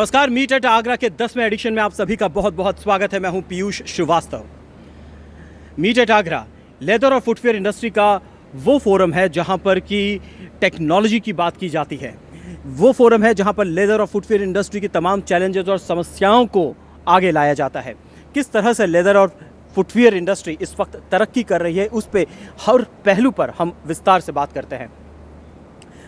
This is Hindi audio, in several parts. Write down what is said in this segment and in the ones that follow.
नमस्कार, मीट एट आगरा के 10वें एडिशन में आप सभी का बहुत बहुत स्वागत है। मैं हूं Piyush Shrivastava. Meet at Agra leather और फुटवेयर इंडस्ट्री का वो फोरम है जहां पर कि टेक्नोलॉजी की बात की जाती है। वो फोरम है जहां पर लेदर और फुटवेयर इंडस्ट्री की तमाम चैलेंजेस और समस्याओं को आगे लाया जाता है। किस तरह से लेदर और फुटवेयर इंडस्ट्री इस वक्त तरक्की कर रही है, उस पर हर पहलू पर हम विस्तार से बात करते हैं।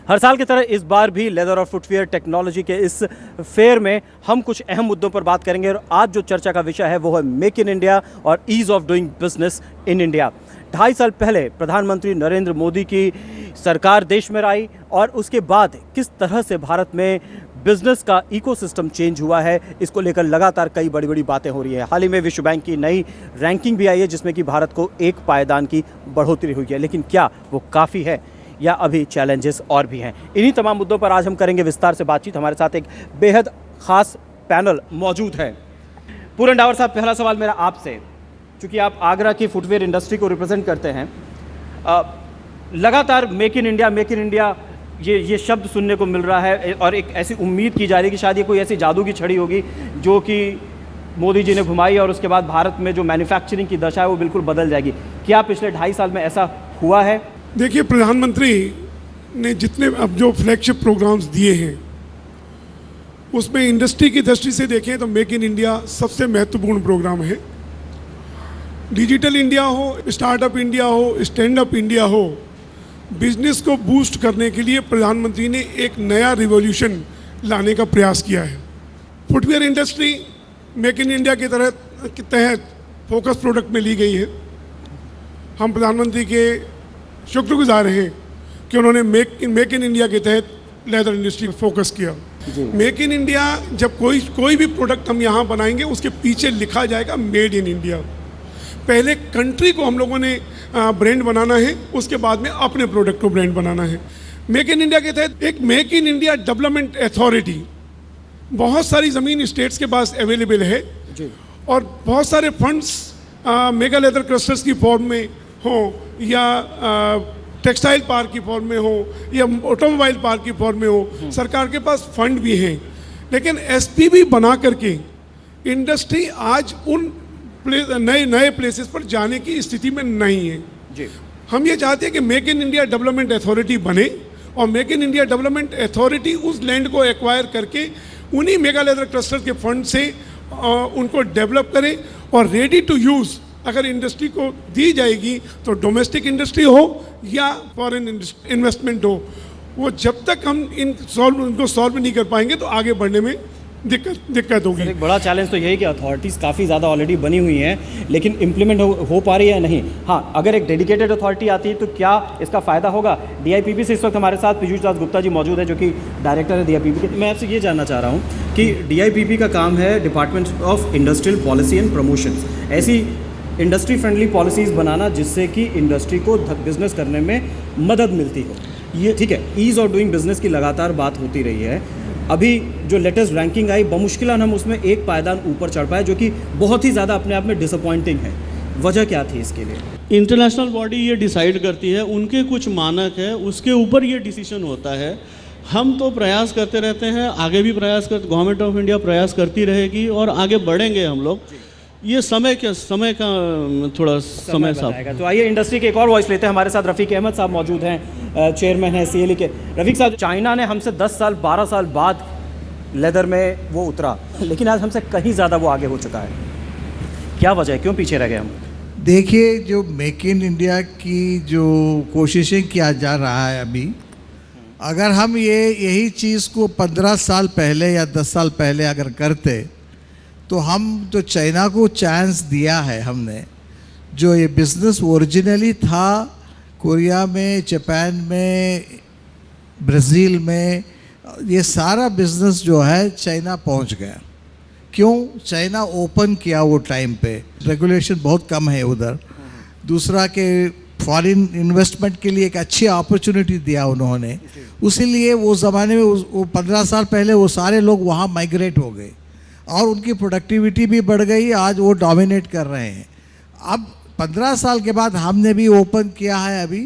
हर साल की तरह इस बार भी लेदर और फुटवेयर टेक्नोलॉजी के इस फेयर में हम कुछ अहम मुद्दों पर बात करेंगे और आज जो चर्चा का विषय है वो है मेक इन इंडिया और ease of doing business in India. 2.5 साल पहले प्रधानमंत्री नरेंद्र मोदी की सरकार देश में आई और उसके बाद किस तरह से भारत में बिजनेस का इकोसिस्टम चेंज हुआ है, इसको लेकर लगातार कई बड़ी बड़ी बातें हो रही है। हाल ही में विश्व बैंक की नई रैंकिंग भी आई है जिसमें कि भारत को 1 पायदान की बढ़ोतरी हुई है। लेकिन क्या वो काफ़ी है या अभी चैलेंजेस और भी हैं? इन्हीं तमाम मुद्दों पर आज हम करेंगे विस्तार से बातचीत। हमारे साथ एक बेहद खास पैनल मौजूद है। पूरन डावर साहब, पहला सवाल मेरा आपसे, चूँकि आप आगरा की फुटवेयर इंडस्ट्री को रिप्रेजेंट करते हैं, लगातार मेक इन इंडिया ये शब्द सुनने को मिल रहा है और एक ऐसी उम्मीद की जा रही है कि शायद ये कोई ऐसी जादू की छड़ी होगी जो कि मोदी जी ने घुमाई और उसके बाद भारत में जो मैन्युफैक्चरिंग की दशा है वो बिल्कुल बदल जाएगी। क्या पिछले 2.5 साल में ऐसा हुआ है? देखिए, प्रधानमंत्री ने जितने अब जो फ्लैगशिप प्रोग्राम्स दिए हैं उसमें इंडस्ट्री की दृष्टि से देखें तो मेक इन इंडिया सबसे महत्वपूर्ण प्रोग्राम है। डिजिटल इंडिया हो, स्टार्टअप इंडिया हो, स्टैंड अप इंडिया हो, बिजनेस को बूस्ट करने के लिए प्रधानमंत्री ने एक नया रिवॉल्यूशन लाने का प्रयास किया है। Footwear industry make in India के तहत फोकस प्रोडक्ट में ली गई है। हम प्रधानमंत्री के शुक्रगुजार हैं कि उन्होंने मेक इन इंडिया के तहत लेदर इंडस्ट्री पर फोकस किया। मेक इन इंडिया, जब कोई भी प्रोडक्ट हम यहाँ बनाएंगे उसके पीछे लिखा जाएगा मेड इन इंडिया। पहले कंट्री को हम लोगों ने ब्रांड बनाना है, उसके बाद में अपने प्रोडक्ट को ब्रांड बनाना है। मेक इन इंडिया के तहत एक make in India development authority, बहुत सारी ज़मीन स्टेट्स के पास अवेलेबल है और बहुत सारे फंड्स मेगा लेदर क्लस्टर्स की फॉर्म में हो या टेक्सटाइल पार्क की फॉर्म में हो या ऑटोमोबाइल पार्क की फॉर्म में हो, सरकार के पास फंड भी हैं। लेकिन एसपीवी बना करके इंडस्ट्री आज उन नए प्लेसेस पर जाने की स्थिति में नहीं है जी। हम ये चाहते हैं कि make in India development authority बने और make in India development authority उस लैंड को एक्वायर करके उन्हीं मेगा लेदर क्लस्टर के फंड से उनको डेवलप करे और रेडी टू यूज़ अगर इंडस्ट्री को दी जाएगी तो डोमेस्टिक इंडस्ट्री हो या फॉरेन इन्वेस्टमेंट हो, वो जब तक हम इनको सॉल्व नहीं कर पाएंगे तो आगे बढ़ने में दिक्कत होगी। एक बड़ा चैलेंज तो यही कि अथॉरिटीज़ काफ़ी ज़्यादा ऑलरेडी बनी हुई हैं लेकिन इम्प्लीमेंट हो पा रही है नहीं। हाँ, अगर एक डेडिकेटेड अथॉरिटी आती है तो क्या इसका फ़ायदा होगा? डीआईपीपी से इस वक्त हमारे साथ पीयूष दास गुप्ता जी मौजूद है जो कि डायरेक्टर है डीआईपीपी के। मैं आपसे ये जानना चाह रहा हूँ कि डीआईपीपी का काम है department of industrial policy and promotions, ऐसी इंडस्ट्री फ्रेंडली पॉलिसीज़ बनाना जिससे कि इंडस्ट्री को बिजनेस करने में मदद मिलती हो। ये ठीक है, ईज़ ऑफ डूइंग बिजनेस की लगातार बात होती रही है। अभी जो लेटेस्ट रैंकिंग आई, बमुश्किल हम उसमें 1 पायदान ऊपर चढ़ पाए, जो कि बहुत ही ज़्यादा अपने आप में डिसअपॉइंटिंग है। वजह क्या थी इसके लिए? इंटरनेशनल बॉडी ये डिसाइड करती है, उनके कुछ मानक है, उसके ऊपर ये डिसीजन होता है। हम तो प्रयास करते रहते हैं, आगे भी प्रयास करते, गवर्नमेंट ऑफ इंडिया प्रयास करती रहेगी और आगे बढ़ेंगे हम लोग। ये समय का थोड़ा समय साहब। तो आइए इंडस्ट्री के एक और वॉइस लेते हैं। हमारे साथ रफ़ीक अहमद साहब मौजूद हैं, चेयरमैन हैं सीएलई के। रफ़ीक साहब, चाइना ने हमसे 10 साल 12 साल बाद लेदर में वो उतरा, लेकिन आज हमसे कहीं ज़्यादा वो आगे हो चुका है। क्या वजह है, क्यों पीछे रह गए हम? देखिए, जो मेक इन इंडिया की जो कोशिशें किया जा रहा है अभी, अगर हम यही चीज़ को 15 साल पहले या 10 साल पहले अगर करते तो हम जो चाइना को चांस दिया है हमने, जो ये बिज़नेस ओरिजिनली था कोरिया में, जापान में, ब्राज़ील में, ये सारा बिज़नेस जो है चाइना पहुंच गया। क्यों? चाइना ओपन किया वो टाइम पे, रेगुलेशन बहुत कम है उधर। दूसरा के फॉरेन इन्वेस्टमेंट के लिए एक अच्छी अपॉर्चुनिटी दिया उन्होंने, उसीलिए वो ज़माने में वो 15 साल पहले वो सारे लोग वहाँ माइग्रेट हो गए और उनकी प्रोडक्टिविटी भी बढ़ गई। आज वो डोमिनेट कर रहे हैं। अब 15 साल के बाद हमने भी ओपन किया है। अभी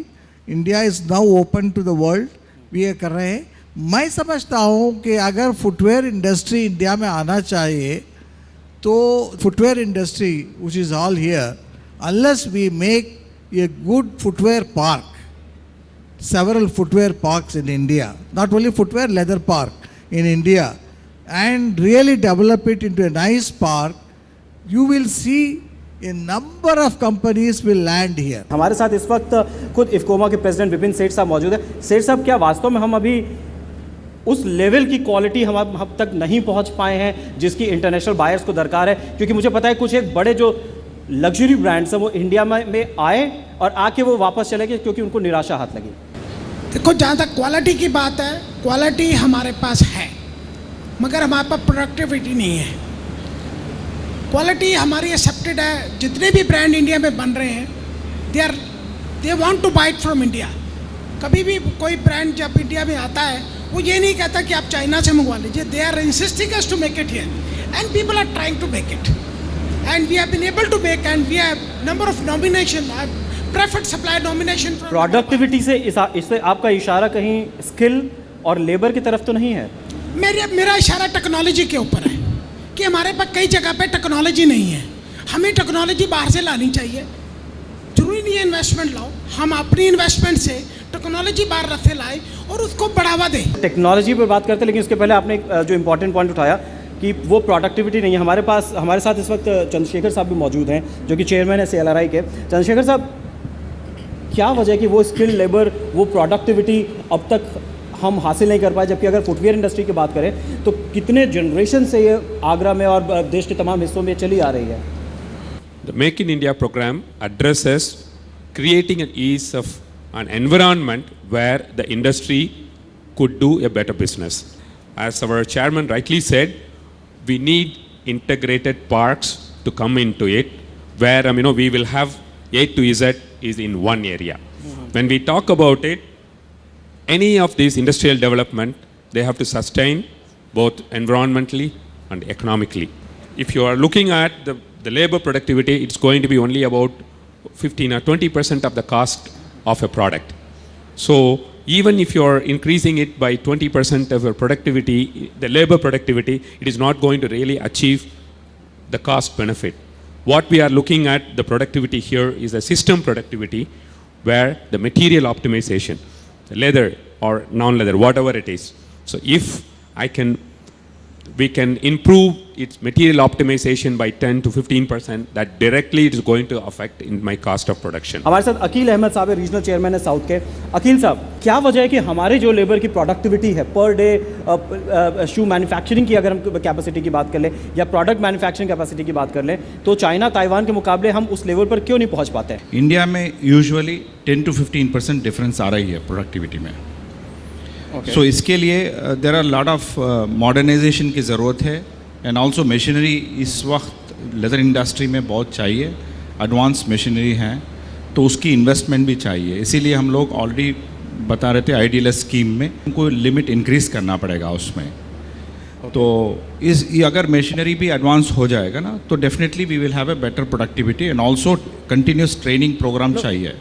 India is now open to the world, भी ये कर रहे हैं। मैं समझता हूँ कि अगर फुटवेयर इंडस्ट्री इंडिया में आना चाहिए तो footwear industry which is all here, unless we make a good footwear park, several footwear parks in India, not only footwear, leather park in India, and really develop it into a nice park, you will see a number of companies will land here. हमारे साथ इस वक्त खुद इफ्कोमा के प्रेसिडेंट विपिन सेठ साहब मौजूद है। सेठ साहब, क्या वास्तव में हम अभी उस लेवल की क्वालिटी हम तक नहीं पहुंच पाए हैं जिसकी इंटरनेशनल बायर्स को दरकार है? क्योंकि मुझे पता है कुछ एक बड़े जो लग्जरी ब्रांड्स हैं वो इंडिया में आए और आके वो वापस चले गए क्योंकि उनको निराशा हाथ लगी। देखो, जहाँ तक क्वालिटी की बात है, क्वालिटी हमारे पास है मगर हमारे पास प्रोडक्टिविटी नहीं है। क्वालिटी हमारी एक्सेप्टेड है, जितने भी ब्रांड इंडिया में बन रहे हैं they want to buy it from India. कभी भी कोई ब्रांड जब इंडिया में आता है वो ये नहीं कहता कि आप चाइना से मंगवा लीजिए, they are insisting us to make it here and people are trying to make it and we have been able to make and we have number of nomination, preferred supplier nomination. Productivity से इससे आपका इशारा कहीं स्किल और लेबर की तरफ तो नहीं है? मेरा इशारा टेक्नोलॉजी के ऊपर है कि हमारे पास कई जगह पे टेक्नोलॉजी नहीं है, हमें टेक्नोलॉजी बाहर से लानी चाहिए। जरूरी नहीं है इन्वेस्टमेंट लाओ, हम अपनी इन्वेस्टमेंट से टेक्नोलॉजी बाहर से लाए और उसको बढ़ावा दें। टेक्नोलॉजी पर बात करते हैं, लेकिन उसके पहले आपने जो इम्पोर्टेंट पॉइंट उठाया कि वो प्रोडक्टिविटी नहीं है। हमारे साथ इस वक्त चंद्रशेखर साहब भी मौजूद हैं जो कि चेयरमैन है CLRI के। चंद्रशेखर साहब, क्या वजह है कि वो स्किल्ड लेबर, वो प्रोडक्टिविटी अब तक हम हासिल नहीं कर पाए? जबकि अगर फुटवेयर इंडस्ट्री की बात करें तो कितने जनरेशन से ये आगरा में और देश के तमाम हिस्सों में चली आ रही है। The Make in India program addresses creating an ease of an environment where the industry could do a better business. As our chairman rightly said, we need integrated parks to come into it, where we will have A to Z is in one area. When we talk about it, any of these industrial development, they have to sustain both environmentally and economically. If you are looking at the labor productivity, it's going to be only about 15 or 20% of the cost of a product. So even if you are increasing it by 20% of your productivity, the labor productivity, it is not going to really achieve the cost benefit. What we are looking at, the productivity here, is a system productivity where the material optimization, the leather or non-leather, whatever it is. So if we can improve its material optimization by 10 to 15%, that directly it is going to affect in my cost of production. हमारे साथ अकील अहमद साहब है, रीजनल चेयरमैन है साउथ के। अकील साहब, क्या वजह है कि हमारे जो लेबर की प्रोडक्टिविटी है पर डे, शू मैन्युफैक्चरिंग की अगर हम कैपेसिटी की बात कर लें या प्रोडक्ट मैन्युफैक्चरिंग कैपेसिटी की बात कर लें, तो चाइना ताइवान के मुकाबले हम उस लेवल पर क्यों नहीं पहुँच पाते हैं? इंडिया में यूजुअली 10 to 15% डिफरेंस आ रही है प्रोडक्टिविटी में। सो इसके लिए there are lot of modernisation की ज़रूरत है एंड ऑल्सो मशीनरी इस वक्त लेदर इंडस्ट्री में बहुत चाहिए, एडवांस मशीनरी हैं तो उसकी इन्वेस्टमेंट भी चाहिए। इसीलिए हम लोग ऑलरेडी बता रहे थे आइडियलस स्कीम में उनको लिमिट इंक्रीज़ करना पड़ेगा उसमें। तो अगर मशीनरी भी एडवांस हो जाएगा ना तो definitely we will have a better productivity and also continuous training programme चाहिए।